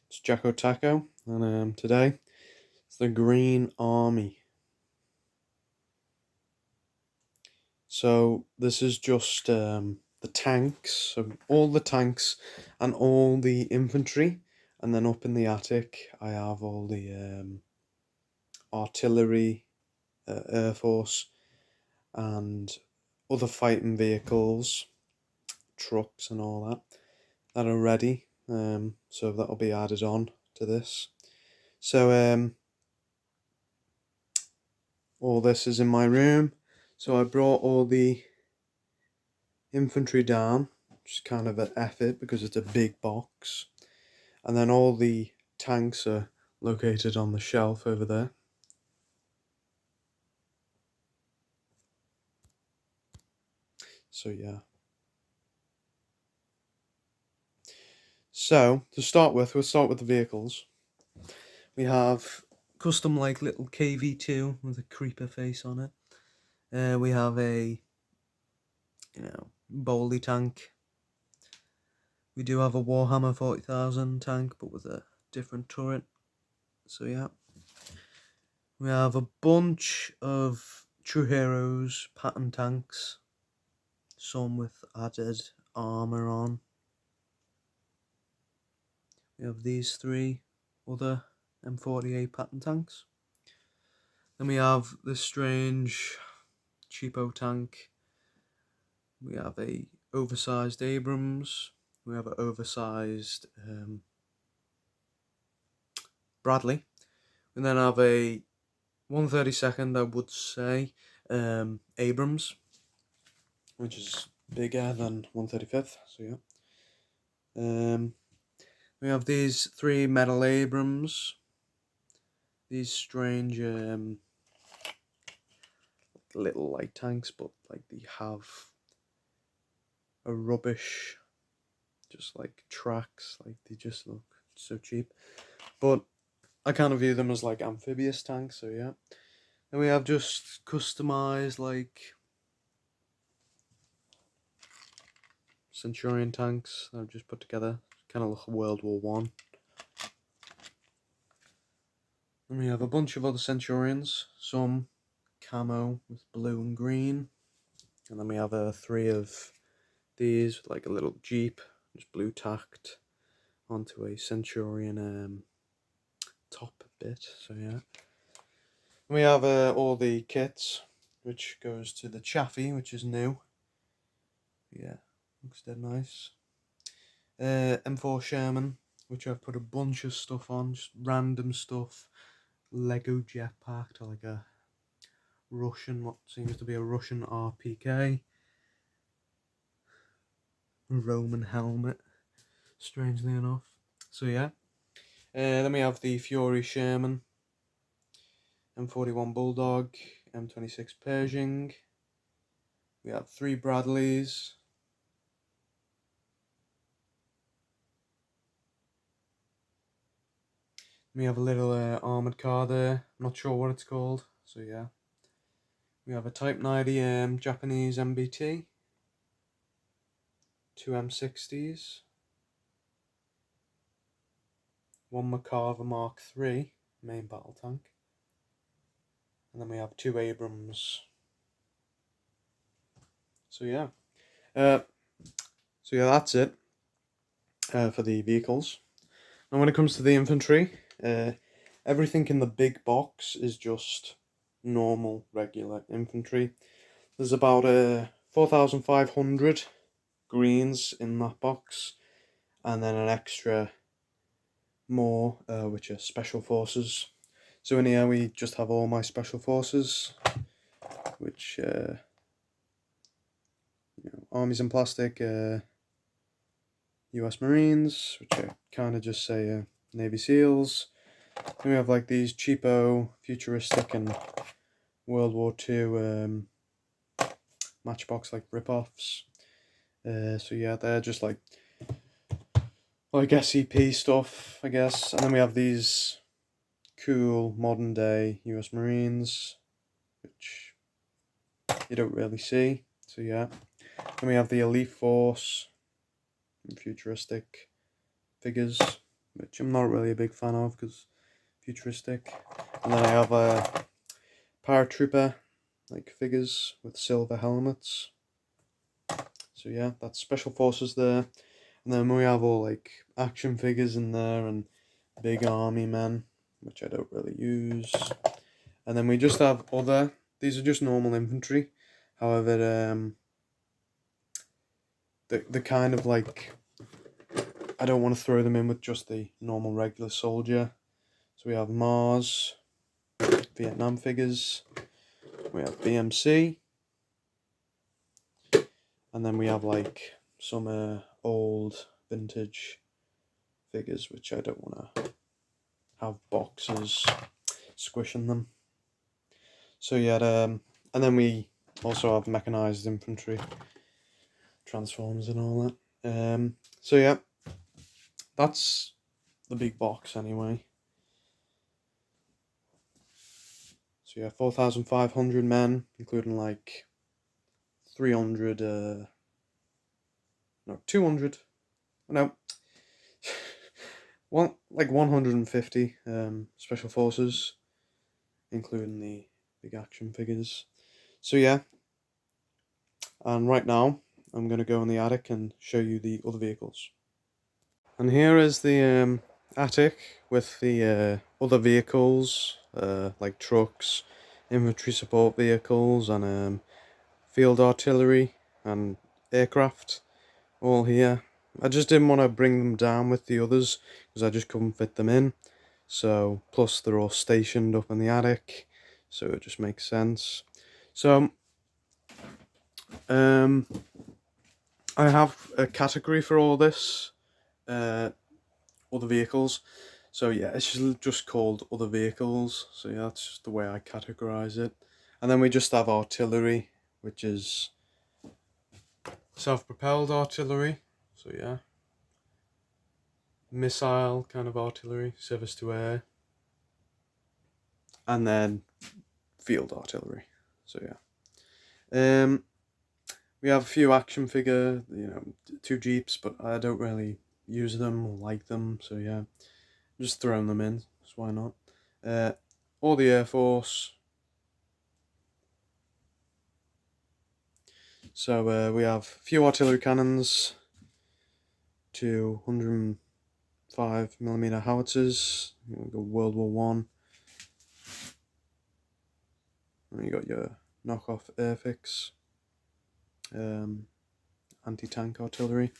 It's Jacko Taco, and today it's the Green Army. So this is just the tanks, so all the tanks and all the infantry, and then up in the attic I have all the artillery, air force, and other fighting vehicles, trucks, and all that are ready. So that'll be added on to this. So all this is in my room. So I brought all the infantry down, which is kind of an effort because it's a big box. And then all the tanks are located on the shelf over there. So yeah. So to start with, we'll start with the vehicles. We have custom like little KV2 with a creeper face on it. We have a Boldy tank. We do have a Warhammer 40,000 tank, but with a different turret. So yeah. We have a bunch of True Heroes pattern tanks, some with added armour on. We have these three other M48 pattern tanks. Then we have this strange cheapo tank. We have a oversized Abrams. We have an oversized Bradley. And then have a 132nd, I would say, Abrams, which is bigger than 135th. So yeah. We have these three metal Abrams. These strange little light tanks, but like they have a rubbish, just like tracks. Like they just look so cheap. But I kind of view them as like amphibious tanks. So yeah. Then we have just customized like Centurion tanks that I've just put together. Kind of look like World War One. And we have a bunch of other Centurions, some camo with blue and green. And then we have three of these, like a little Jeep, just blue tacked onto a Centurion top bit. So yeah. And we have all the kits, which goes to the Chaffee, which is new. Yeah, looks dead nice. M4 Sherman, which I've put a bunch of stuff on, just random stuff. Lego jetpack to like a Russian, what seems to be a Russian RPK. Roman helmet, strangely enough. So yeah. Then we have the Fury Sherman, M41 Bulldog, M26 Pershing. We have three Bradleys. We have a little armoured car there, I'm not sure what it's called, so yeah. We have a Type 90 Japanese MBT, two M60s, one Makarova Mark III main battle tank, and then we have two Abrams. So yeah. That's it for the vehicles. And when it comes to the infantry, everything in the big box is just normal, regular infantry. There's about 4,500 greens in that box, and then an extra more, which are special forces. So in here we just have all my special forces, which armies in plastic, US Marines, which I kind of just say Navy SEALs. Then we have like these cheapo, futuristic, and World War II Matchbox like rip-offs. So yeah, they're just like SCP stuff, I guess. And then we have these cool modern day US Marines, which you don't really see. So yeah. Then we have the Elite Force, futuristic figures. which I'm not really a big fan of because futuristic. And then I have a paratrooper like figures with silver helmets. So yeah, that's special forces there. And then we have all like action figures in there and big army men, which I don't really use. And then we just have other. These are just normal infantry. However, the kind of like, I don't want to throw them in with just the normal regular soldier. So we have Mars, Vietnam figures. We have BMC. And then we have like some old vintage figures, which I don't want to have boxes squishing them. So yeah, and then we also have mechanized infantry, transformers and all that. So yeah, that's the big box anyway. So yeah, 4,500 men, including like 300, no, 200, no, like 150 special forces, including the big action figures. So yeah, and right now I'm going to go in the attic and show you the other vehicles. And here is the attic with the other vehicles, like trucks, infantry support vehicles, and field artillery and aircraft, all here. I just didn't want to bring them down with the others because I just couldn't fit them in. So, plus they're all stationed up in the attic, so it just makes sense. So, I have a category for all this, other vehicles. So yeah, it's just called other vehicles. So yeah, that's just the way I categorize it. And then we just have artillery, which is self-propelled artillery. So yeah, missile kind of artillery, surface to air, and then field artillery. So yeah, we have a few action figure, 2 Jeeps, but I don't really use them or like them. So yeah, just throwing them in. So why not? All the Air Force. So we have a few artillery cannons, 2 105mm howitzers. You got World War One. And you got your knockoff Airfix, anti-tank artillery.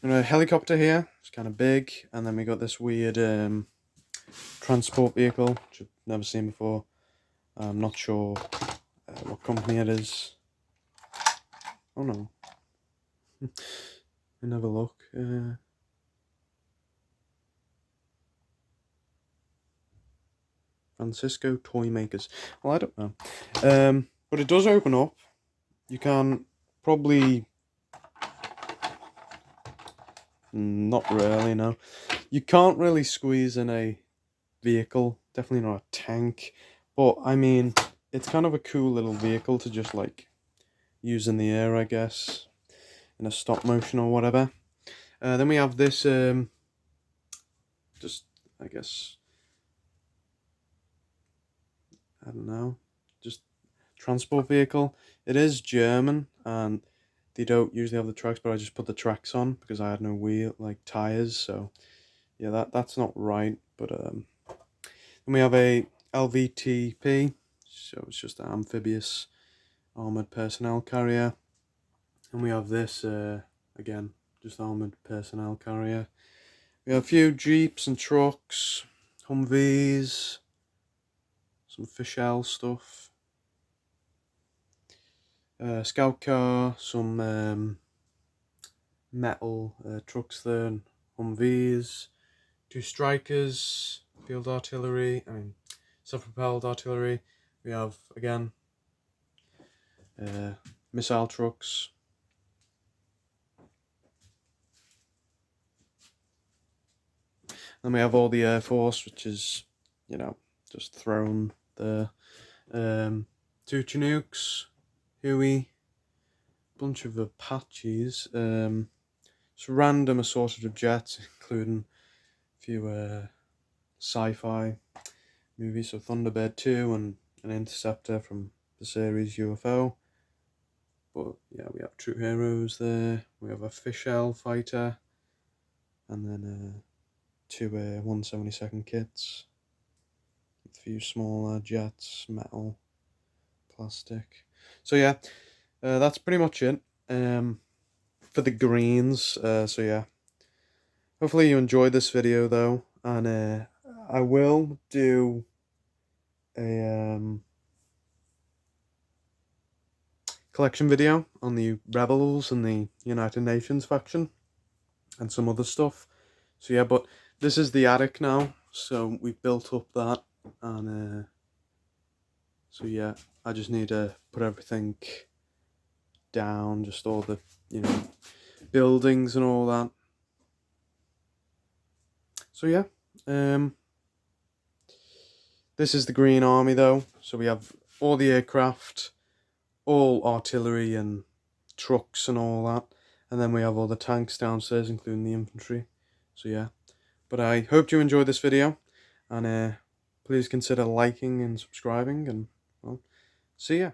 And a helicopter here. It's kind of big, and then we got this weird transport vehicle, which I've never seen before. I'm not sure what company it is. Oh no. I never look. Francisco Toy Makers. Well, I don't know. But it does open up. You can probably... Not really, no. You can't really squeeze in a vehicle. Definitely not a tank. But, I mean, it's kind of a cool little vehicle to just, like, use in the air, I guess. In a stop motion or whatever. Then we have this, just, I guess... I don't know. Just transport vehicle. It is German, and they don't usually have the tracks, but I just put the tracks on because I had no wheel, like tires. So yeah, that's not right. But then we have a LVTP, so it's just an amphibious armored personnel carrier, and we have this again, just armored personnel carrier. We have a few Jeeps and trucks, Humvees, some Fischl stuff. Scout car, some metal trucks there, and Humvees, 2 Strikers, field artillery, self-propelled artillery. We have, again, missile trucks. Then we have all the Air Force, which is, just thrown there. 2 Chinooks, Huey, bunch of Apaches, just random assorted of jets, including few sci-fi movies, so Thunderbird 2 and an Interceptor from the series UFO. But yeah, we have True Heroes there, we have a Fish-L fighter, and then two 1/72 kits, a few smaller jets, metal, plastic. So yeah, that's pretty much it for the greens. So yeah, hopefully you enjoyed this video though, and I will do a collection video on the Rebels and the United Nations faction and some other stuff. So yeah, but this is the attic now, so we've built up that, and so yeah, I just need to put everything down, just all the, buildings and all that. So yeah, this is the Green Army though, so we have all the aircraft, all artillery and trucks and all that, and then we have all the tanks downstairs, including the infantry. So yeah, but I hope you enjoyed this video, and please consider liking and subscribing, and well, see ya.